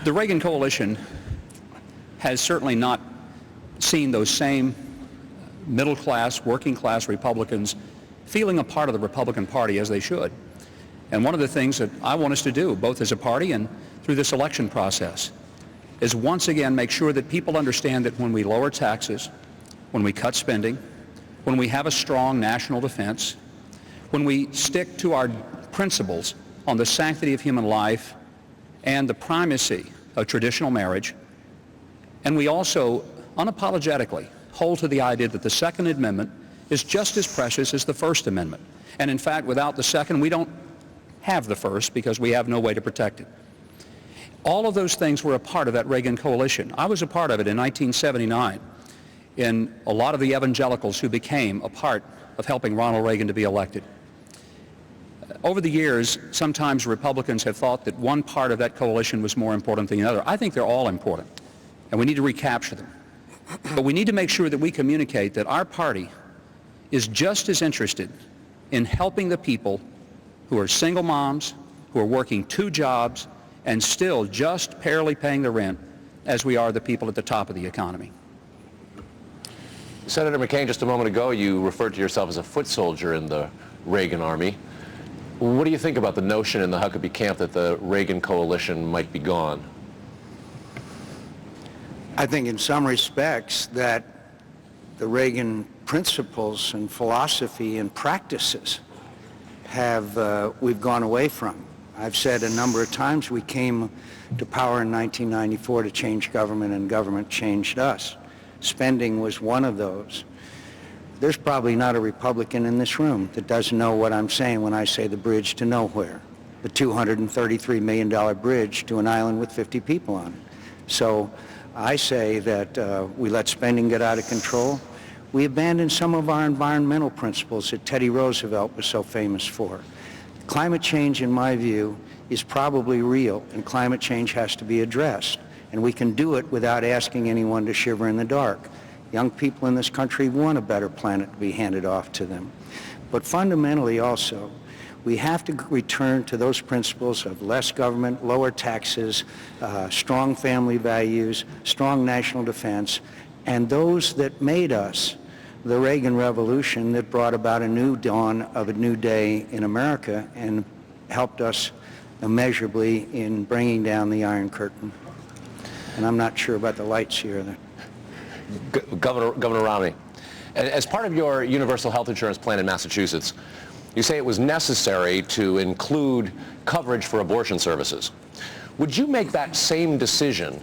The Reagan coalition has certainly not seen those same middle-class, working-class Republicans feeling a part of the Republican Party as they should. And one of the things that I want us to do, both as a party and through this election process, is once again make sure that people understand that when we lower taxes, when we cut spending, when we have a strong national defense, when we stick to our principles on the sanctity of human life and the primacy of traditional marriage, and we also unapologetically hold to the idea that the Second Amendment is just as precious as the First Amendment. And in fact, without the Second, we don't have the First because we have no way to protect it. All of those things were a part of that Reagan coalition. I was a part of it in 1979 in a lot of the evangelicals who became a part of helping Ronald Reagan to be elected. Over the years, sometimes Republicans have thought that one part of that coalition was more important than the other. I think they're all important, and we need to recapture them. But we need to make sure that we communicate that our party is just as interested in helping the people who are single moms, who are working 2 jobs, and still just barely paying the rent as we are the people at the top of the economy. Senator McCain, just a moment ago, you referred to yourself as a foot soldier in the Reagan Army. What do you think about the notion in the Huckabee camp that the Reagan coalition might be gone? I think in some respects that the Reagan principles and philosophy and practices we've gone away from. I've said a number of times we came to power in 1994 to change government, and government changed us. Spending was one of those. There's probably not a Republican in this room that doesn't know what I'm saying when I say the bridge to nowhere, the $233 million bridge to an island with 50 people on it. So I say that we let spending get out of control. We abandoned some of our environmental principles that Teddy Roosevelt was so famous for. Climate change, in my view, is probably real, and climate change has to be addressed. And we can do it without asking anyone to shiver in the dark. Young people in this country want a better planet to be handed off to them. But fundamentally also, we have to return to those principles of less government, lower taxes, strong family values, strong national defense, and those that made us the Reagan Revolution that brought about a new dawn of a new day in America and helped us immeasurably in bringing down the Iron Curtain. And I'm not sure about the lights here. Governor Romney, as part of your universal health insurance plan in Massachusetts, you say it was necessary to include coverage for abortion services. Would you make that same decision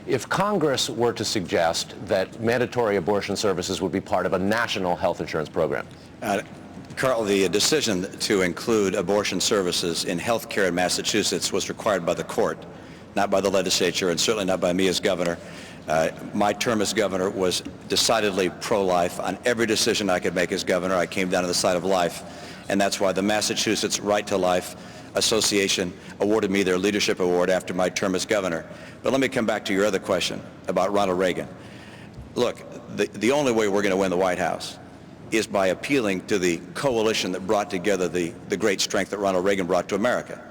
if Congress were to suggest that mandatory abortion services would be part of a national health insurance program? Carl, the decision to include abortion services in health care in Massachusetts was required by the court, not by the legislature, and certainly not by me as governor. My term as governor was decidedly pro-life. On every decision I could make as governor, I came down to the side of life, and that's why the Massachusetts Right to Life Association awarded me their leadership award after my term as governor. But let me come back to your other question about Ronald Reagan. Look, the only way we're going to win the White House is by appealing to the coalition that brought together the great strength that Ronald Reagan brought to America.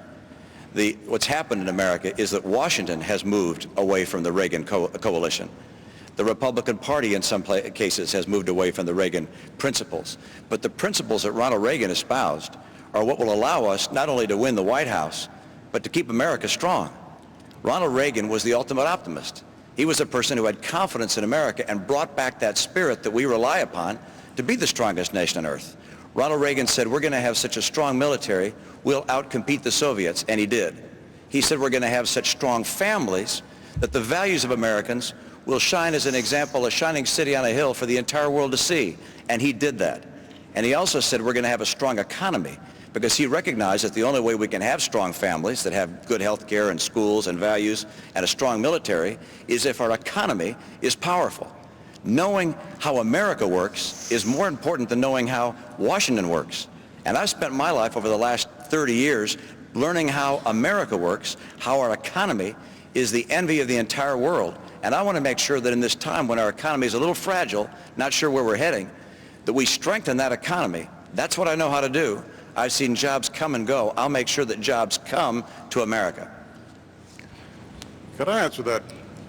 What's happened in America is that Washington has moved away from the Reagan coalition. The Republican Party in some cases has moved away from the Reagan principles. But the principles that Ronald Reagan espoused are what will allow us not only to win the White House, but to keep America strong. Ronald Reagan was the ultimate optimist. He was a person who had confidence in America and brought back that spirit that we rely upon to be the strongest nation on earth. Ronald Reagan said, we're going to have such a strong military, we'll outcompete the Soviets, and he did. He said we're going to have such strong families that the values of Americans will shine as an example, a shining city on a hill for the entire world to see, and he did that. And he also said we're going to have a strong economy, because he recognized that the only way we can have strong families that have good health care and schools and values and a strong military is if our economy is powerful. Knowing how America works is more important than knowing how Washington works. And I've spent my life over the last 30 years learning how America works, how our economy is the envy of the entire world. And I want to make sure that in this time when our economy is a little fragile, not sure where we're heading, that we strengthen that economy. That's what I know how to do. I've seen jobs come and go. I'll make sure that jobs come to America. Could I answer that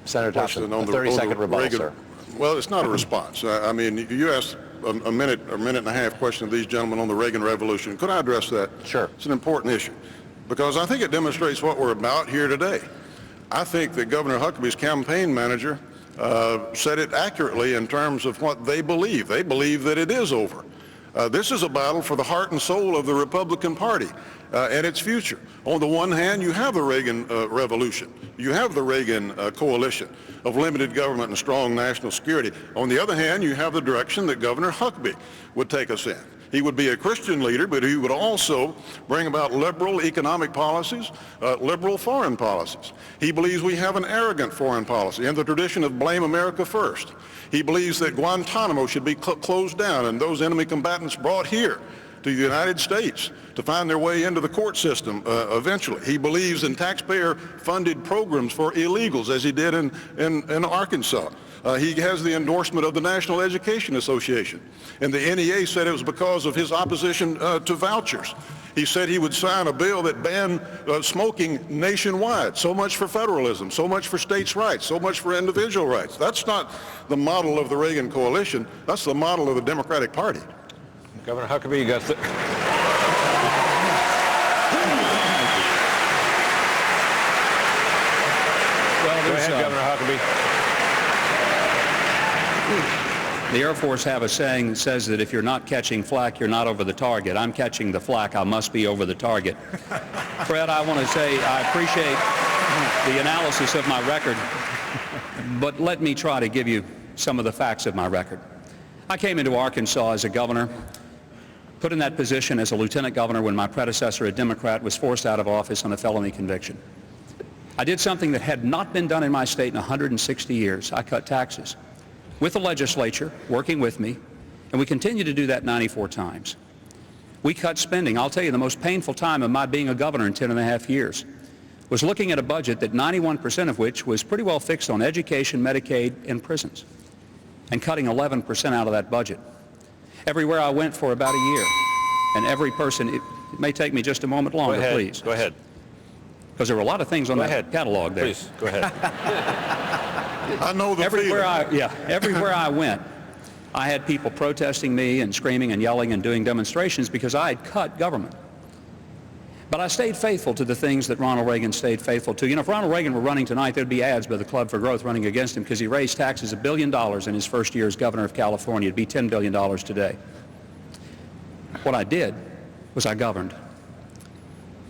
Senator Thompson, question on a the 30-second rebuttal, Reagan? sir. Well, it's not a response. I mean, you asked a minute and a half question of these gentlemen on the Reagan Revolution. Could I address that? Sure. It's an important issue because I think it demonstrates what we're about here today. I think that Governor Huckabee's campaign manager said it accurately in terms of what they believe. They believe that it is over. This is a battle for the heart and soul of the Republican Party and its future. On the one hand, you have the Reagan Revolution. You have the Reagan coalition of limited government and strong national security. On the other hand, you have the direction that Governor Huckabee would take us in. He would be a Christian leader, but he would also bring about liberal economic policies, liberal foreign policies. He believes we have an arrogant foreign policy and the tradition of blame America first. He believes that Guantanamo should be closed down and those enemy combatants brought here to the United States to find their way into the court system eventually. He believes in taxpayer-funded programs for illegals, as he did in Arkansas. He has the endorsement of the National Education Association. And the NEA said it was because of his opposition to vouchers. He said he would sign a bill that banned smoking nationwide. So much for federalism, so much for states' rights, so much for individual rights. That's not the model of the Reagan coalition. That's the model of the Democratic Party. Governor Huckabee, you got the... Well, Go ahead, Governor Huckabee. The Air Force have a saying that says that if you're not catching flak, you're not over the target. I'm catching the flak. I must be over the target. Fred, I want to say I appreciate the analysis of my record, but let me try to give you some of the facts of my record. I came into Arkansas as a governor, put in that position as a lieutenant governor when my predecessor, a Democrat, was forced out of office on a felony conviction. I did something that had not been done in my state in 160 years. I cut taxes with the legislature working with me, and we continue to do that 94 times. We cut spending. I'll tell you, the most painful time of my being a governor in 10 and a half years was looking at a budget that 91% of which was pretty well fixed on education, Medicaid, and prisons, and cutting 11% out of that budget. Everywhere I went for about a year, and every person, it may take me just a moment longer, please. Go ahead. Because there were a lot of things on that catalog there. Please, go ahead. I know the Everywhere I went, I had people protesting me and screaming and yelling and doing demonstrations because I had cut government. But I stayed faithful to the things that Ronald Reagan stayed faithful to. You know, if Ronald Reagan were running tonight, there'd be ads by the Club for Growth running against him because he raised taxes $1 billion in his first year as governor of California. It'd be $10 billion today. What I did was I governed.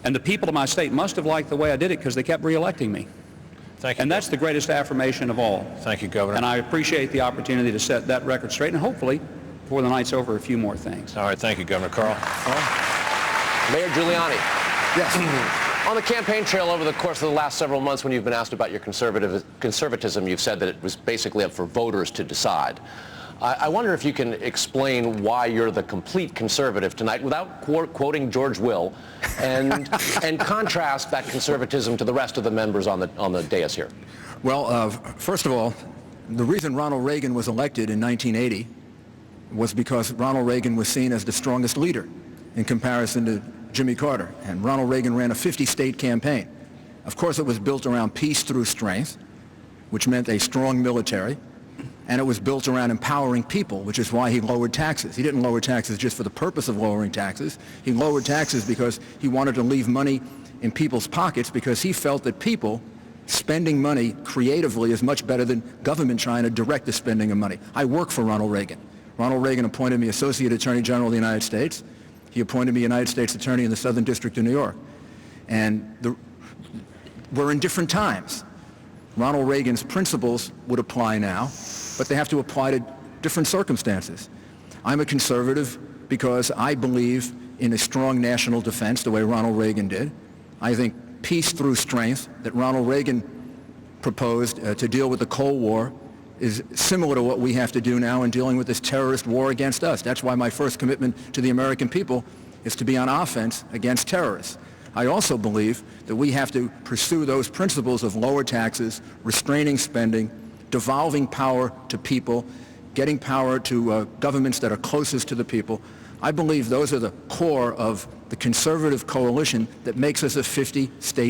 And the people of my state must have liked the way I did it because they kept re-electing me. Thank you. And that's the greatest affirmation of all. Thank you, Governor. And I appreciate the opportunity to set that record straight and hopefully, before the night's over, a few more things. All right, thank you, Governor. Carl. Mayor Giuliani. Yes. On the campaign trail over the course of the last several months, when you've been asked about your conservatism, you've said that it was basically up for voters to decide. I wonder if you can explain why you're the complete conservative tonight without quoting George Will and contrast that conservatism to the rest of the members on the dais here. Well, first of all, the reason Ronald Reagan was elected in 1980 was because Ronald Reagan was seen as the strongest leader in comparison to Jimmy Carter. And Ronald Reagan ran a 50-state campaign. Of course, it was built around peace through strength, which meant a strong military. And it was built around empowering people, which is why he lowered taxes. He didn't lower taxes just for the purpose of lowering taxes. He lowered taxes because he wanted to leave money in people's pockets because he felt that people spending money creatively is much better than government trying to direct the spending of money. I work for Ronald Reagan. Ronald Reagan appointed me Associate Attorney General of the United States. He appointed me United States Attorney in the Southern District of New York. And we're in different times. Ronald Reagan's principles would apply now, but they have to apply to different circumstances. I'm a conservative because I believe in a strong national defense the way Ronald Reagan did. I think peace through strength that Ronald Reagan proposed to deal with the Cold War is similar to what we have to do now in dealing with this terrorist war against us. That's why my first commitment to the American people is to be on offense against terrorists. I also believe that we have to pursue those principles of lower taxes, restraining spending, devolving power to people, getting power to governments that are closest to the people. I believe those are the core of the conservative coalition that makes us a 50-state